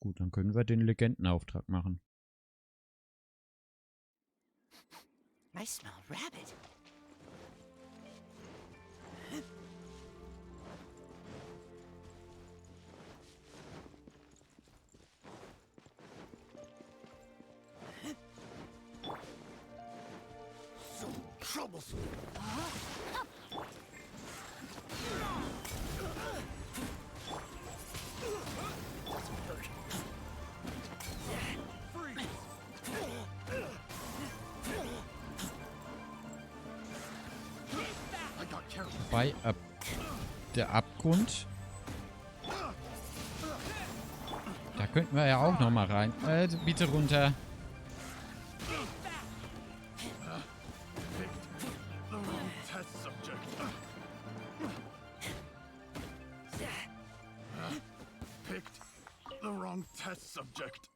Gut, dann können wir den Legendenauftrag machen. I smell rabbit. So troublesome. Doesn't hurt. I got carried. Bei der Abgrund. Da könnten wir ja auch noch mal rein. Bitte runter. The wrong test subject. Picked the wrong test subject.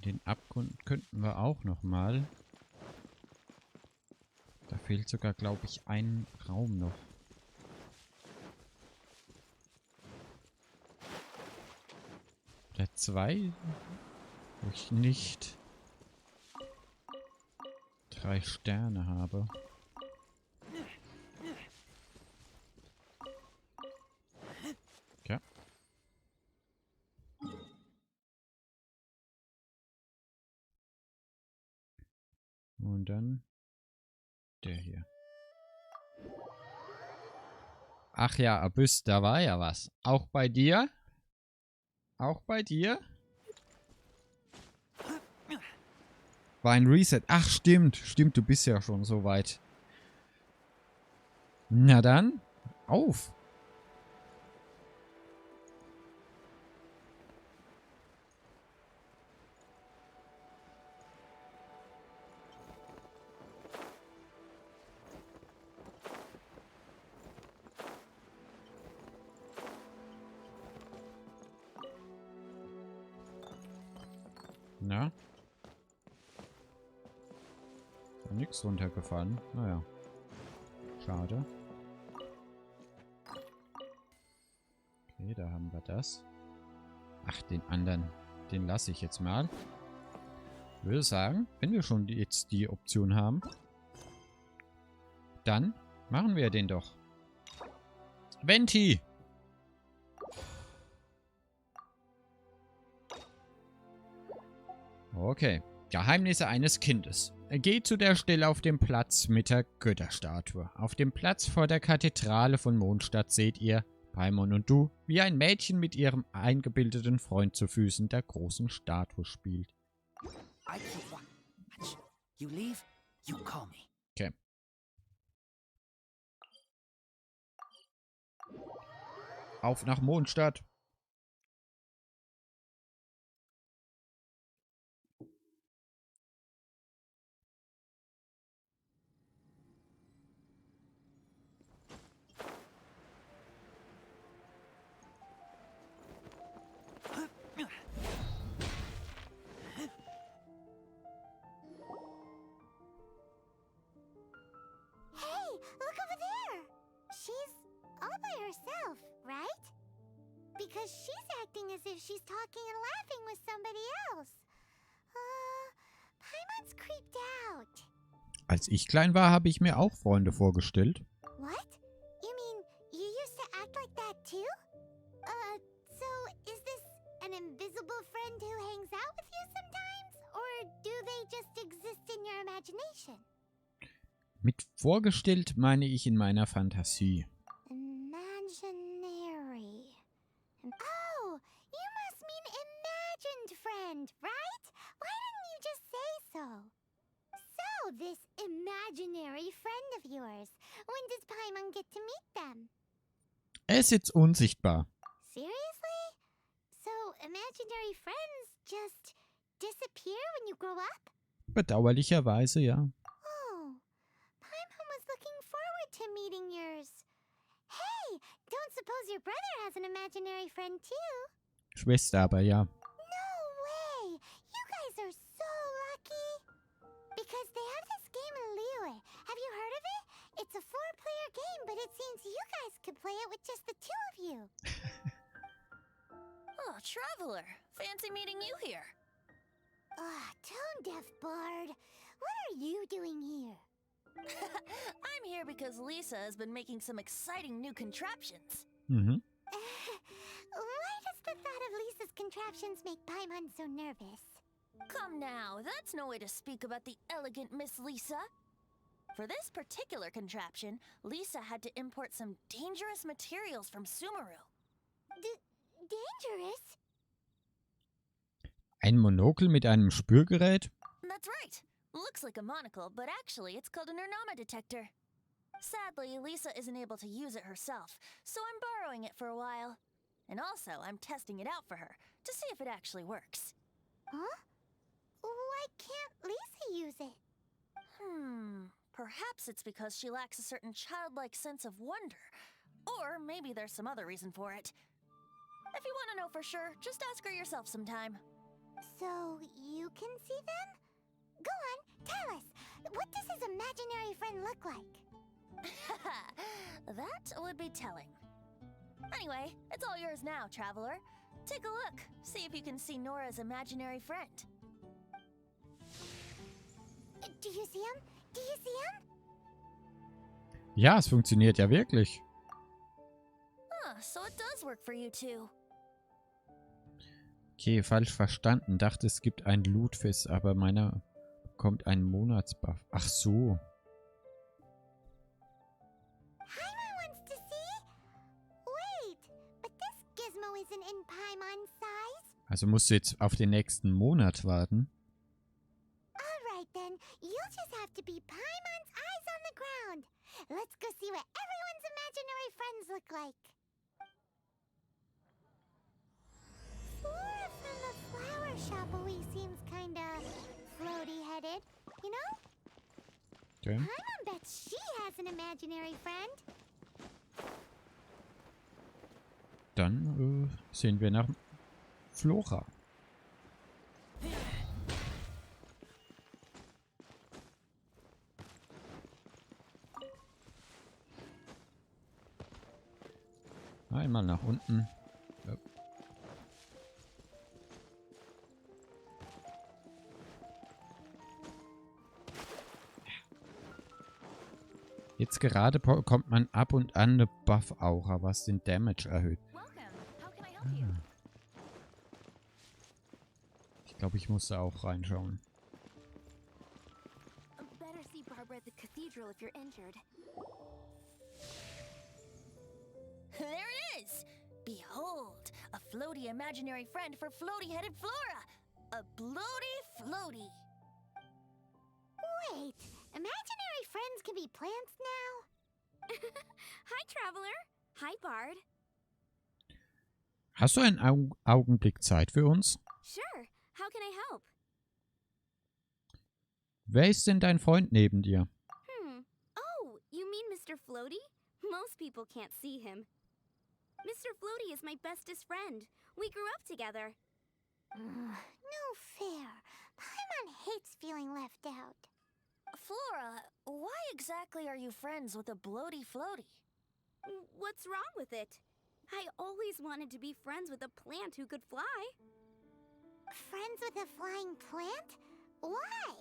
Den Abgrund könnten wir auch noch mal. Da fehlt sogar, glaube ich, ein Raum noch. Oder zwei, wo ich nicht 3 Sterne habe. Ja. Und dann der hier. Ach ja, Abyss, da war ja was. Auch bei dir? Auch bei dir? War ein Reset. Ach, stimmt. Stimmt, du bist ja schon so weit. Na dann, auf. Na? Ist ja nix runtergefallen. Naja. Schade. Okay, da haben wir das. Ach, den anderen. Den lasse ich jetzt mal. Ich würde sagen, wenn wir schon jetzt die Option haben, dann machen wir den doch. Venti! Okay. Geheimnisse eines Kindes. Geht zu der Stelle auf dem Platz mit der Götterstatue. Auf dem Platz vor der Kathedrale von Mondstadt seht ihr, Paimon und du, wie ein Mädchen mit ihrem eingebildeten Freund zu Füßen der großen Statue spielt. I keep watch. You leave, you call me. Okay. Auf nach Mondstadt. Hey, look over there! She's all by herself, right? Because she's acting as if she's talking and laughing with somebody else. Paimon's creeped out. Als ich klein war, habe ich mir auch Freunde vorgestellt. What? You mean you used to act like that too? So is this an invisible friend who hangs out with you sometimes? Or do they just exist in your imagination? Mit vorgestellt meine ich in meiner Fantasie. Imaginary. Oh, you must mean imagined friend, right? Why didn't you just say so? So, this imaginary friend of yours, when does Paimon get to meet them? Er ist jetzt unsichtbar. Seriously? So, imaginary friends just disappear when you grow up? Bedauerlicherweise, ja. Oh, Paimon was looking forward to meeting yours. Hey, don't suppose your brother has an imaginary friend too? Schwester aber, ja. No way! You guys are so lucky! Because they have this game in Have you heard of it? It's a 4-player game, but it seems you guys could play it with just the 2 of you. Oh, Traveler. Fancy meeting you here. Tone-deaf bard. What are you doing here? I'm here because Lisa has been making some exciting new contraptions. Mhm. Why does the thought of Lisa's contraptions make Paimon so nervous? Come now, that's no way to speak about the elegant Miss Lisa. For this particular contraption, Lisa had to import some dangerous materials from Sumeru. Dangerous? Ein Monokel mit einem Spürgerät? That's right. Looks like a monocle, but actually it's called a Nernama detector. Sadly, Lisa isn't able to use it herself, so I'm borrowing it for a while. And also, I'm testing it out for her, to see if it actually works. Huh? Why can't Lisa use it? Perhaps it's because she lacks a certain childlike sense of wonder. Or maybe there's some other reason for it. If you want to know for sure, just ask her yourself sometime. So, you can see them? Go on, tell us. What does his imaginary friend look like? That would be telling. Anyway, it's all yours now, Traveler. Take a look. See if you can see Nora's imaginary friend. Do you see him? Do you see him? Ja, es funktioniert ja wirklich. So it does work for you too. Okay, falsch verstanden. Dachte, es gibt ein Loot-Fest, aber meiner bekommt einen Monatsbuff. Ach so. Paimon wants to see? Wait, but this gizmo isn't in Paimon's size. Also musst du jetzt auf den nächsten Monat warten. Alright then, you'll just have to be Paimon's eyes on the ground. Let's go see what everyone's imaginary friends look like. Flora from the flower shop always seems kinda floaty-headed, you know? Okay. Paimon bets she has an imaginary friend. Dann sehen wir nach Flora. Einmal nach unten. Ja. Jetzt gerade bekommt man ab und an eine Buff-Aura, was den Damage erhöht. Ich glaube, ich muss da auch reinschauen. Better see Barbara at the cathedral if you're injured. There it is! Behold, a floaty imaginary friend for floaty-headed Flora! A bloaty floaty! Wait, imaginary friends can be plants now? Hi, Traveler. Hi, Bard. Hast du einen Augenblick Zeit für uns? Sure. How can I help? Wer ist denn dein Freund neben dir? Oh, you mean Mr. Floaty? Most people can't see him. Mr. Floaty is my bestest friend. We grew up together. No fair. Paimon hates feeling left out. Flora, why exactly are you friends with a bloaty floaty? What's wrong with it? I always wanted to be friends with a plant who could fly. Friends with a flying plant? Why?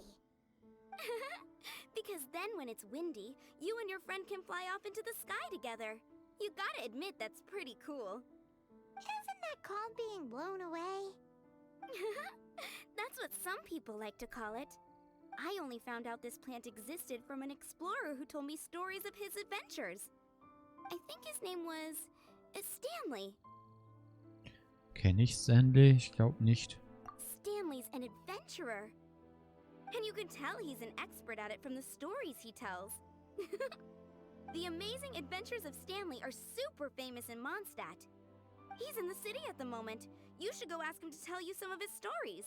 Because then when it's windy, you and your friend can fly off into the sky together. You gotta admit that's pretty cool. Isn't that called being blown away? That's what some people like to call it. I only found out this plant existed from an explorer who told me stories of his adventures. I think his name was Stanley. Kenn ich Stanley? Ich glaube nicht. Stanley's an adventurer. And you can tell he's an expert at it from the stories he tells. The amazing adventures of Stanley are super famous in Mondstadt. He's in the city at the moment. You should go ask him to tell you some of his stories.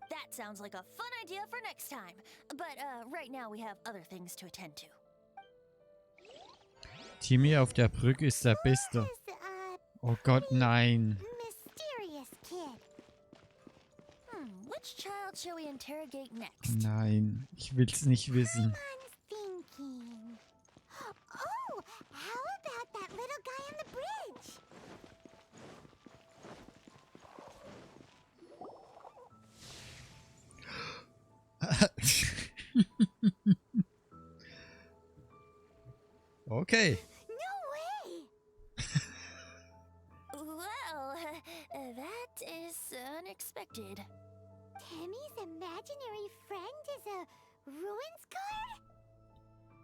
That sounds like a fun idea for next time. But right now we have other things to attend to. Timmy auf der Brücke ist der Beste. Oh Gott, nein. Mysterious kid. Which child shall we interrogate next? Nein, ich will's nicht wissen. I'm thinking. Okay. No way! Well, that is unexpected. Timmy's imaginary friend is a ruins guard?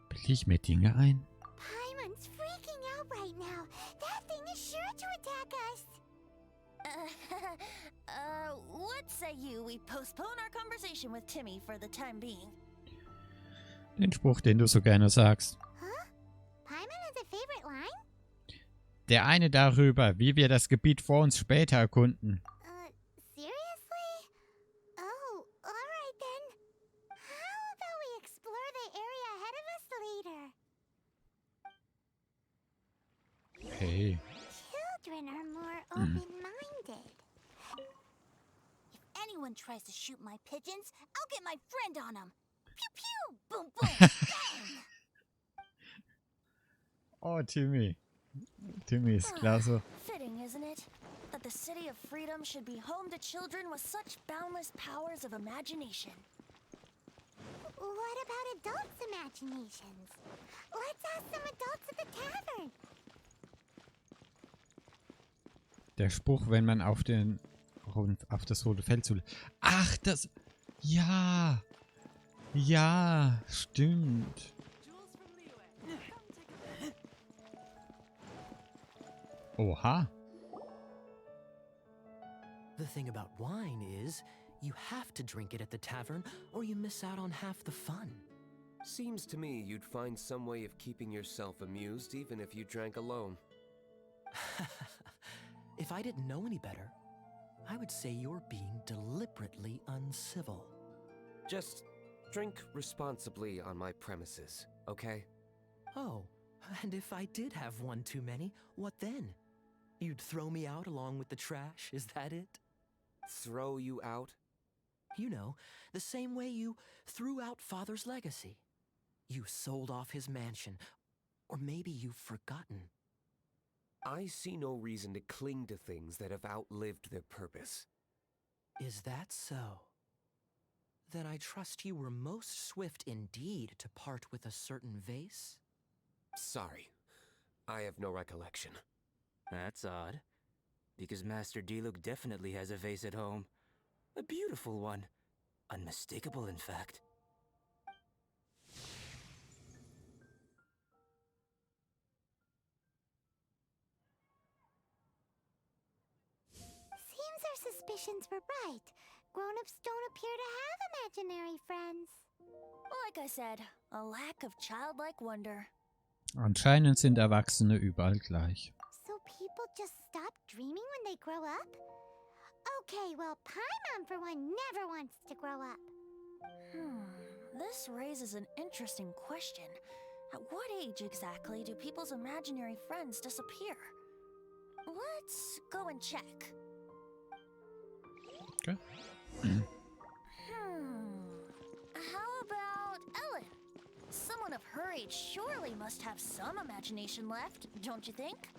Bilde ich mir Dinge ein? Paimon's freaking out right now. That thing is sure to attack us. What say you we postpone our conversation with Timmy for the time being? Den Spruch, den du so gerne sagst. Huh? Paimon has a favorite line? Der eine darüber, wie wir das Gebiet vor uns später erkunden. Seriously? Oh, alright then. How about we explore the area ahead of us later? Okay. Children are more open-minded. If anyone tries to shoot my pigeons, I'll get my friend on them. Pew pew! Boom boom! Bang! Oh, Timmy. Timmy ist klasse. Fitting, isn't it? That the city of freedom should be home to children with such boundless powers of imagination. What about adults' imaginations? Let's ask some adults at the tavern. Der Spruch, wenn man auf das rote Feld zu... Ach, das... Ja. Ja, stimmt. Oha. The thing about wine is, you have to drink it at the tavern or you miss out on half the fun. Seems to me you'd find some way of keeping yourself amused even if you drank alone. If I didn't know any better, I would say you're being deliberately uncivil. Just drink responsibly on my premises, okay? Oh, and if I did have one too many, what then? You'd throw me out along with the trash, is that it? Throw you out? You know, the same way you threw out Father's legacy. You sold off his mansion, or maybe you've forgotten. I see no reason to cling to things that have outlived their purpose. Is that so? Then I trust you were most swift indeed to part with a certain vase? Sorry, I have no recollection. That's odd, because Master Diluc definitely has a vase at home. A beautiful one. Unmistakable, in fact. Seems our suspicions were right. Grown-ups don't appear to have imaginary friends. Like I said, a lack of childlike wonder. Anscheinend sind Erwachsene überall gleich. So people just stop dreaming when they grow up? Okay, well, Paimon for one never wants to grow up. This raises an interesting question. At what age exactly do people's imaginary friends disappear? Let's go and check. Okay. How about Ellen? Someone of her age surely must have some imagination left, don't you think?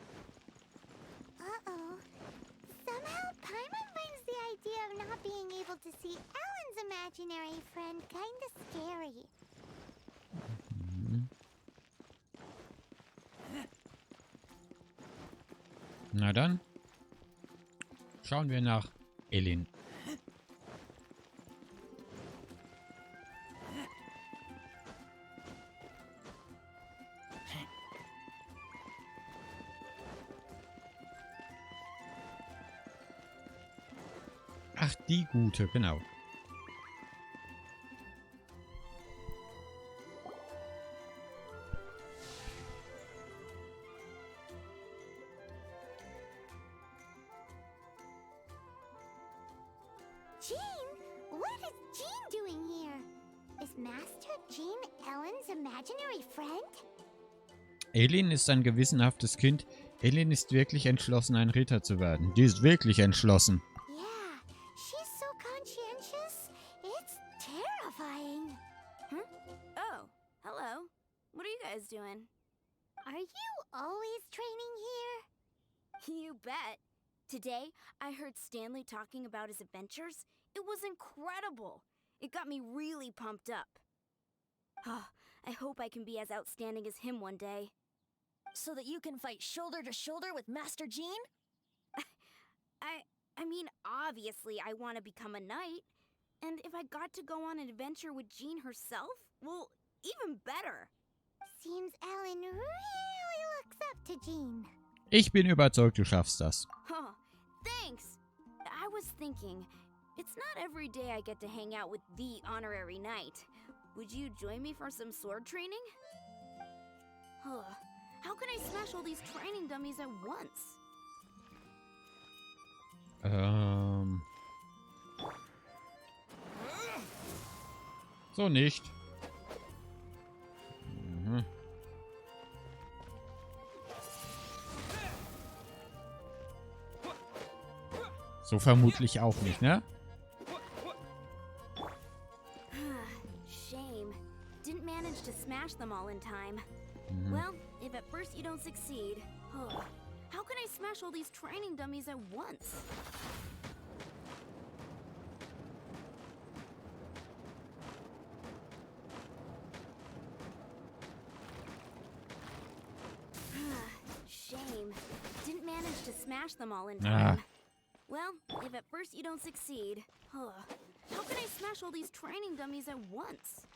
Uh-oh. Somehow Paimon finds the idea of not being able to see Ellen's imaginary friend kinda scary. Na dann. Schauen wir nach Elin. Ach, die gute, genau. Jean? What is Jean doing here? Is Master Jean Ellen's imaginary friend? Elin ist ein gewissenhaftes Kind. Elin ist wirklich entschlossen, ein Ritter zu werden. Die ist wirklich entschlossen. Yeah, she's so conscientious. It's terrifying. Oh, hello. What are you guys doing? Are you always training here? You bet. Today, I heard Stanley talking about his adventures. It was incredible. It got me really pumped up. I hope I can be as outstanding as him one day. So that you can fight shoulder to shoulder with Master Jean? I mean, obviously I want to become a knight. And if I got to go on an adventure with Jean herself, well, even better. Seems Ellen really looks up to Jean. Ich bin überzeugt, du schaffst das. Huh, thanks. I was thinking, it's not every day I get to hang out with the honorary knight. Would you join me for some sword training? Huh, how can I smash all these training dummies at once? So nicht. Mhm. So vermutlich auch nicht, ne? Shame. Didn't manage to smash them all in time. Mhm. Well, if at first you don't succeed, how can I smash all these training dummies at once? Shame. Didn't manage to smash them all in time. Well, if at first you don't succeed, how can I smash all these training dummies at once?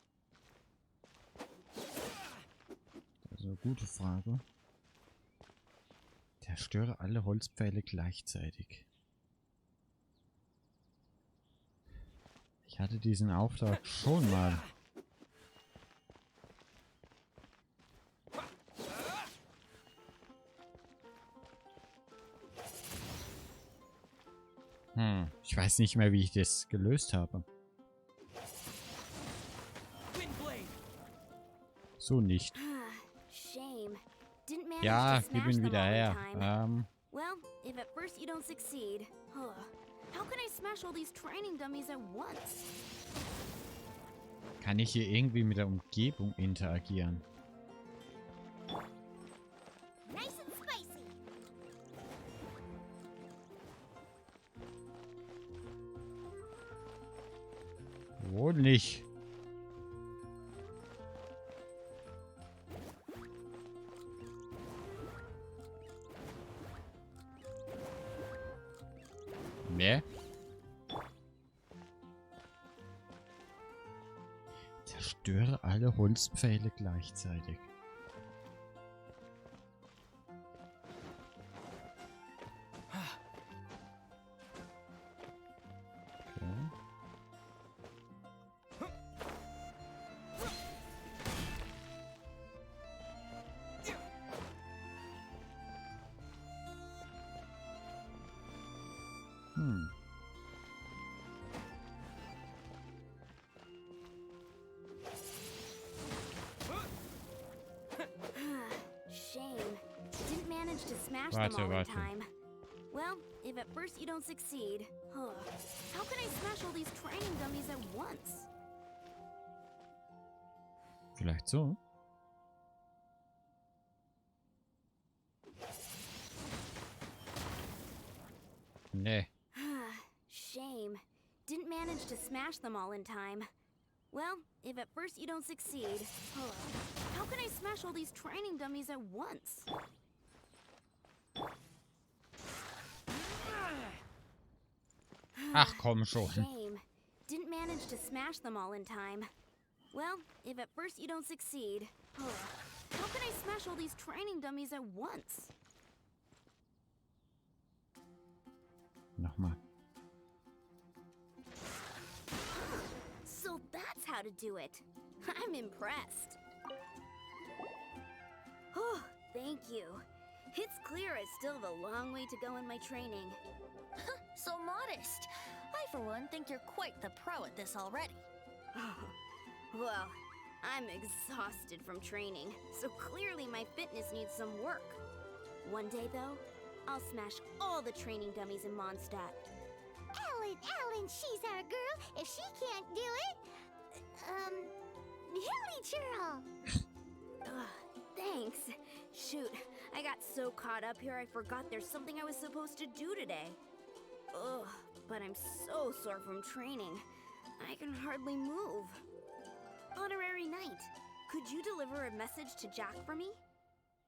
Das ist eine gute Frage. Zerstöre alle Holzpfähle gleichzeitig. Ich hatte diesen Auftrag schon mal. Ich weiß nicht mehr, wie ich das gelöst habe. So nicht. Ja, gib ihn wieder her. Well, if at first you don't succeed, how can I smash all these training dummies at once? Kann ich hier irgendwie mit der Umgebung interagieren? Nice and spicy. Wohl nicht. Ne? Zerstöre alle Holzpfähle gleichzeitig. Okay. Shame. Didn't manage to smash them all in time. Well, if at first you don't succeed, how can I smash all these training dummies at once? Vielleicht so? Nee. Shame. Didn't manage to smash them all in time. Well, if at first you don't succeed, how can I smash all these training dummies at once? Ach komm schon. Shame. Didn't manage to smash them all in time. Well, if at first you don't succeed, how can I smash all these training dummies at once? Nochmal. So that's how to do it. I'm impressed. Oh, thank you. It's clear I still have a long way to go in my training. So modest. I, for one, think you're quite the pro at this already. Well, I'm exhausted from training, so clearly my fitness needs some work. One day, though, I'll smash all the training dummies in Mondstadt. Ellen, she's our girl. If she can't do it, Hilly Churl. Thanks. Shoot, I got so caught up here I forgot there's something I was supposed to do today. Ugh, but I'm so sore from training. I can hardly move. Honorary Knight, could you deliver a message to Jack for me?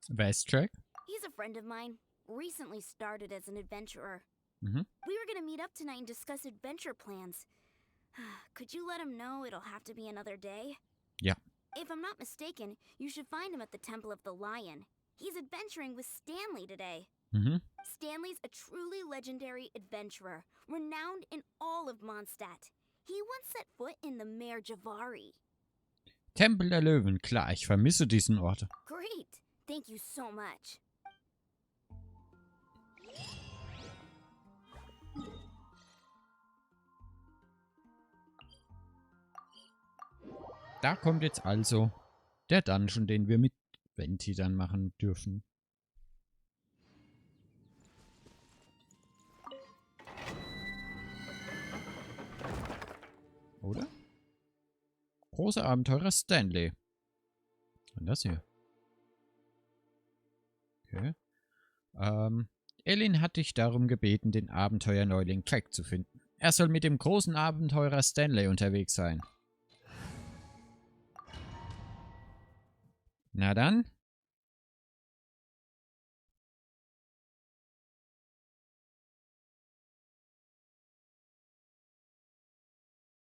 Wer ist Jack? He's a friend of mine. Recently started as an adventurer. Mhm. We were gonna meet up tonight and discuss adventure plans. Could you let him know it'll have to be another day? Ja. If I'm not mistaken, you should find him at the Temple of the Lion. He's adventuring with Stanley today. Mhm. Stanley's a truly legendary adventurer, renowned in all of Mondstadt. He once set foot in the Mare Javari. Tempel der Löwen. Klar, ich vermisse diesen Ort. Great! Thank you so much. Da kommt jetzt also der Dungeon, den wir mit Venti dann machen dürfen. Oder? Große Abenteurer Stanley. Und das hier. Okay. Elin hat dich darum gebeten, den Abenteuerneuling Jack zu finden. Er soll mit dem großen Abenteurer Stanley unterwegs sein. Na dann.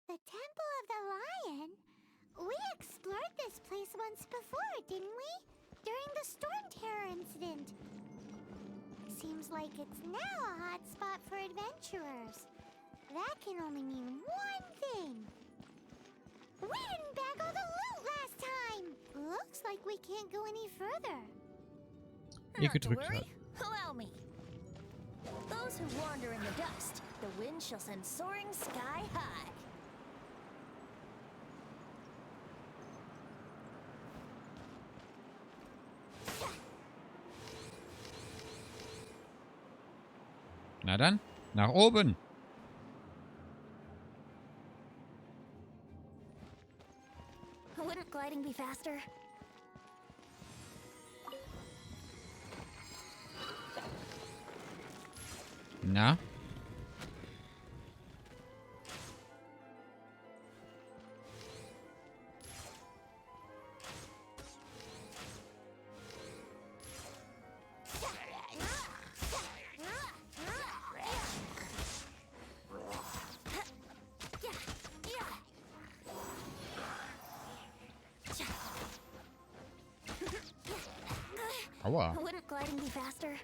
The Temple of the Lion? We explored this place once before, didn't we? During the Storm Terror incident. Seems like it's now a hot spot for adventurers. That can only mean one thing. We didn't bag all the loot last time. Looks like we can't go any further. Not to worry. Allow me. Those who wander in the dust, the wind shall send soaring sky high. Na dann, nach oben. Wouldn't gliding be faster? Na? Aua. Wouldn't gliding be faster?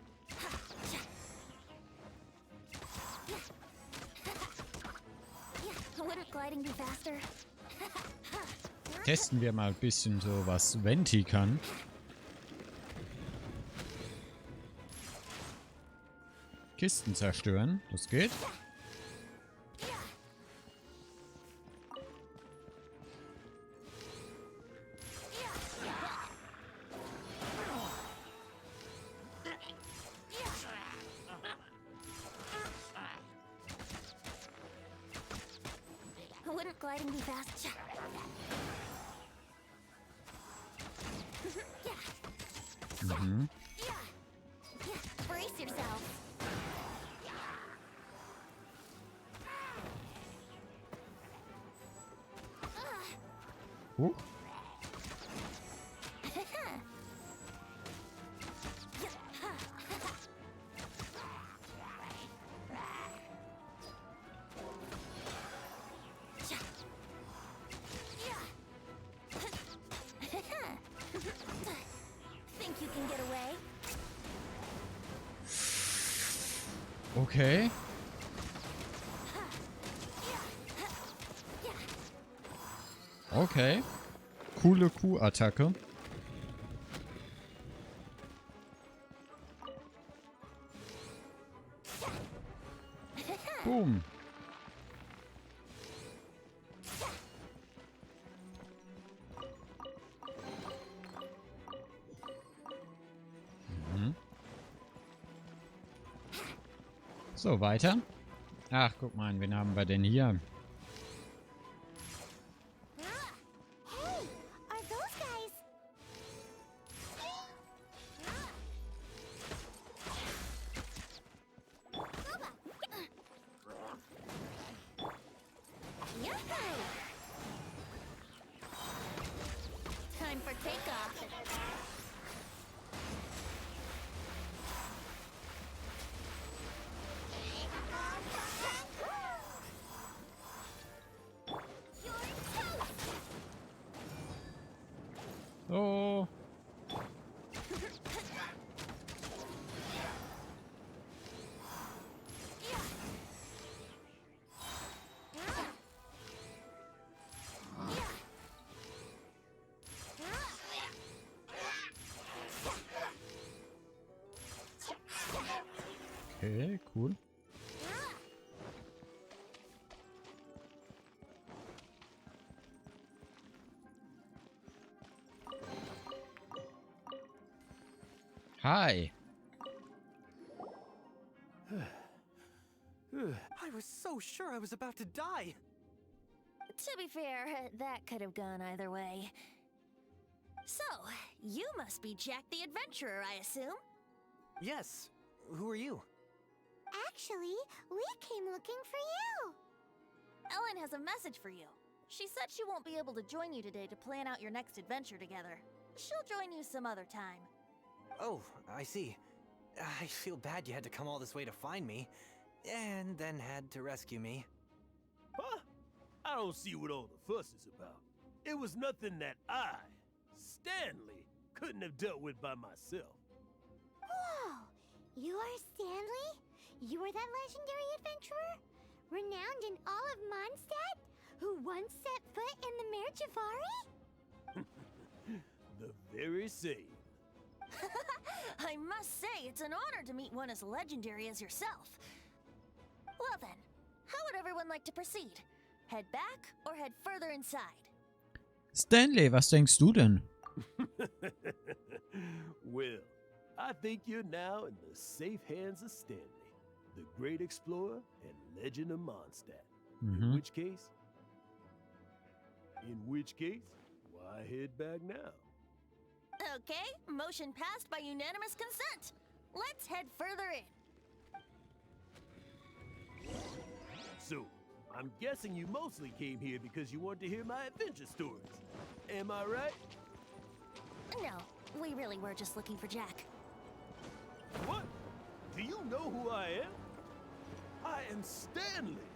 Wouldn't gliding be faster? Testen wir mal ein bisschen so, was Venti kann. Kisten zerstören, das geht. Wouldn't gliding be faster? Mhm. Brace yourself. Think you can get away? Okay. Okay. Coole Kuh-Attacke. Boom. Mhm. So, weiter. Ach, guck mal, wen haben wir denn hier? Hey, are those guys? Time for takeoff. Oh. Okay, cool. Hi. I was so sure I was about to die. To be fair, that could have gone either way. So, you must be Jack the Adventurer, I assume? Yes. Who are you? Actually, we came looking for you. Ellen has a message for you. She said she won't be able to join you today to plan out your next adventure together. She'll join you some other time. Oh, I see. I feel bad you had to come all this way to find me, and then had to rescue me. Huh? I don't see what all the fuss is about. It was nothing that I, Stanley, couldn't have dealt with by myself. Whoa! You are Stanley? You are that legendary adventurer? Renowned in all of Mondstadt? Who once set foot in the Mare Javari? The very same. I must say, it's an honor to meet one as legendary as yourself. Well then, how would everyone like to proceed? Head back or head further inside? Stanley, was denkst du denn? Well, I think you're now in the safe hands of Stanley, the great explorer and legend of Mondstadt. In which case, why head back now? Okay, motion passed by unanimous consent. Let's head further in. So, I'm guessing you mostly came here because you want to hear my adventure stories. Am I right? No, we really were just looking for Jack. What? Do you know who I am? I am Stanley,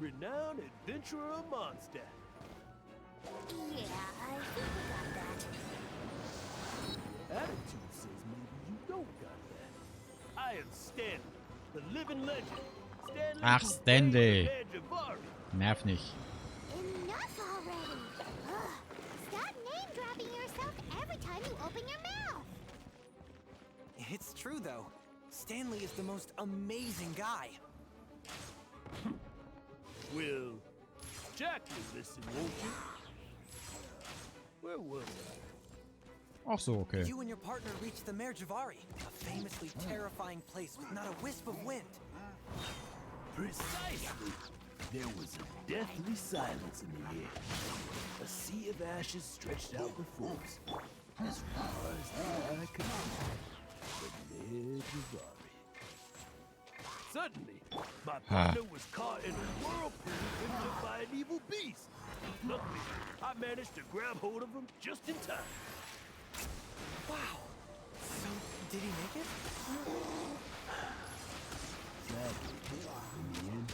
renowned adventurer of Mondstadt. Yeah, I think we got that. Attitude says maybe you don't got that. I am Stanley, the living legend. Stanley Ach, who Stanley. reigned the Javari. Nerv nicht. Enough already! Ugh. Stop name-dropping yourself every time you open your mouth! It's true, though. Stanley is the most amazing guy. Well, Jack will listen, won't you? Where was I? Ach so, okay. You and your partner reached the Mare Javari, a famously terrifying place with not a wisp of wind. Precisely. There was a deathly silence in the air. A sea of ashes stretched out before us, as far as the eye could see. The Mare Javari. Suddenly, my partner was caught in a whirlpool picked up by an evil beast. Luckily, I managed to grab hold of him just in time. Wow. So, did he make it? Sadly, in the end,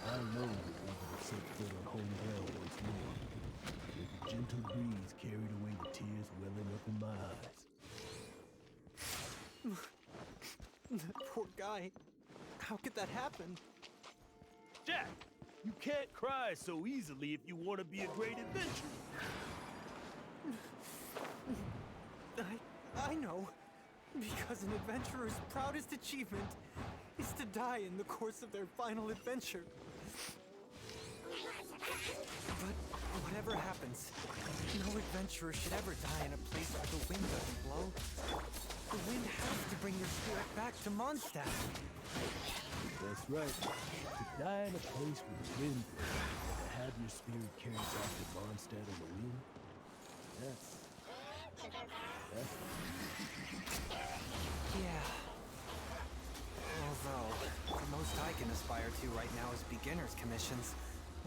I alone was able to set foot on home ground once more. With a gentle breeze carried away the tears welling up in my eyes. That poor guy. How could that happen? Jack, you can't cry so easily if you want to be a great adventurer. I know. Because an adventurer's proudest achievement is to die in the course of their final adventure. But whatever happens, no adventurer should ever die in a place where the wind doesn't blow. The wind has to bring your spirit back to Mondstadt. That's right. To die in a place where the wind blows, to have your spirit carried back to Mondstadt on the wind, that's... Yeah. Although, the most I can aspire to right now is beginner's commissions,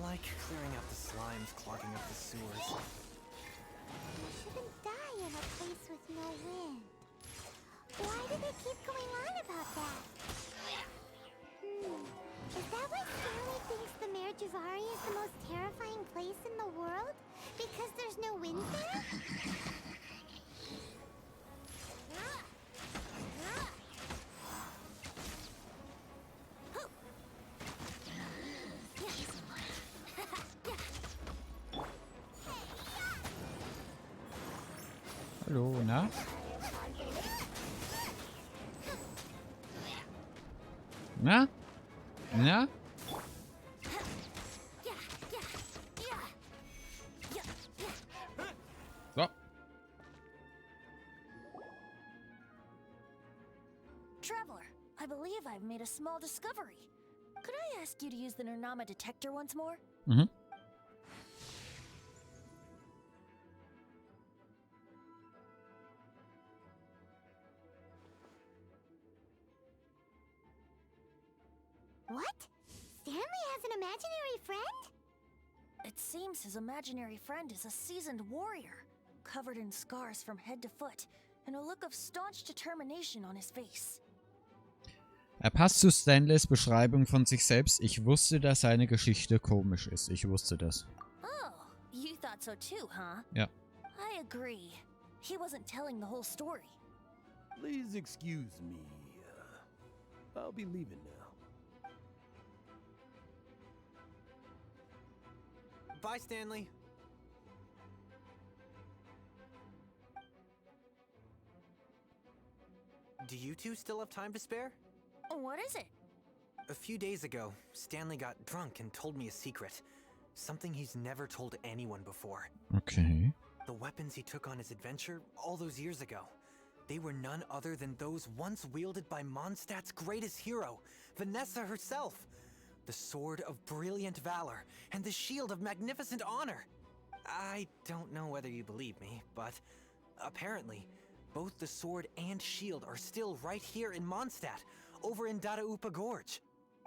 like clearing out the slimes clogging up the sewers. You shouldn't die in a place with no wind. Why do they keep going on about that? Is that why Stanley thinks the Mare Javari is the most terrifying place in the world? Because there's no wind there? Hallo, na? Na? Na? So. Traveler, I believe I've made a small discovery. Could I ask you to use the Nernama detector once more? Mhm. What? Stanley has an imaginary friend? It seems his imaginary friend is a seasoned warrior, covered in scars from head to foot, and a look of staunch determination on his face. Er passt zu Stanleys Beschreibung von sich selbst. Ich wusste, dass seine Geschichte komisch ist. Ich wusste das. Oh, you thought so too, huh? Ja. I agree. He wasn't telling the whole story. Please excuse me. I'll be leaving now. Bye, Stanley. Do you two still have time to spare? What is it? A few days ago, Stanley got drunk and told me a secret. Something he's never told anyone before. Okay. The weapons he took on his adventure all those years ago. They were none other than those once wielded by Mondstadt's greatest hero, Vanessa herself. The sword of brilliant valor and the shield of magnificent honor. I don't know whether you believe me, but apparently, both the sword and shield are still right here in Mondstadt, over in Dadaupa Gorge.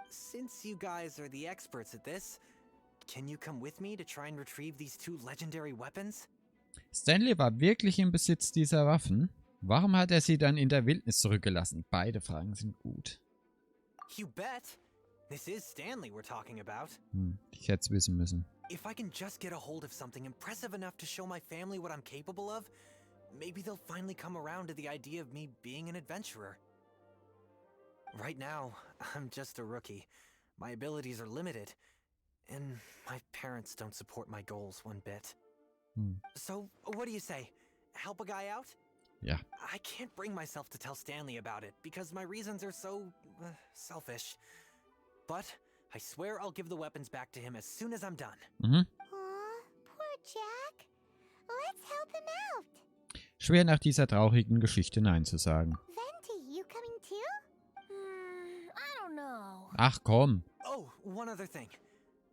Since you guys are the experts at this, can you come with me to try and retrieve these two legendary weapons? Stanley war wirklich im Besitz dieser Waffen. Warum hat er sie dann in der Wildnis zurückgelassen? Beide Fragen sind gut. You bet. This is Stanley we're talking about. Ich hätte es wissen müssen. If I can just get a hold of something impressive enough to show my family what I'm capable of, maybe they'll finally come around to the idea of me being an adventurer. Right now, I'm just a rookie. My abilities are limited, and my parents don't support my goals one bit. So, what do you say? Help a guy out? Ja. I can't bring myself to tell Stanley about it, because my reasons are so selfish. But I swear I'll give the weapons back to him as soon as I'm done. Mhm. Aw, poor Jack. Let's help him out. Schwer nach dieser traurigen Geschichte Nein zu sagen. Venti, you coming too? I don't know. Ach komm. Oh, one other thing.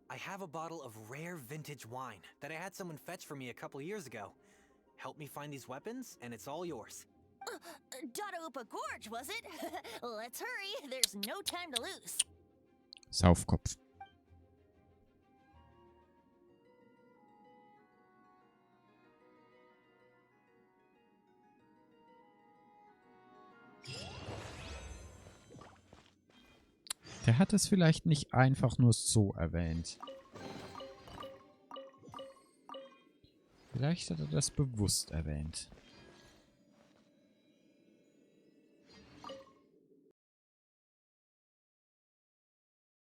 I have a bottle of rare vintage wine that I had someone fetch for me a couple years ago. Help me find these weapons, and it's all yours. Dadaupa Gorge, was it? Let's hurry. There's no time to lose. Saufkopf. Der hat es vielleicht nicht einfach nur so erwähnt. Vielleicht hat er das bewusst erwähnt.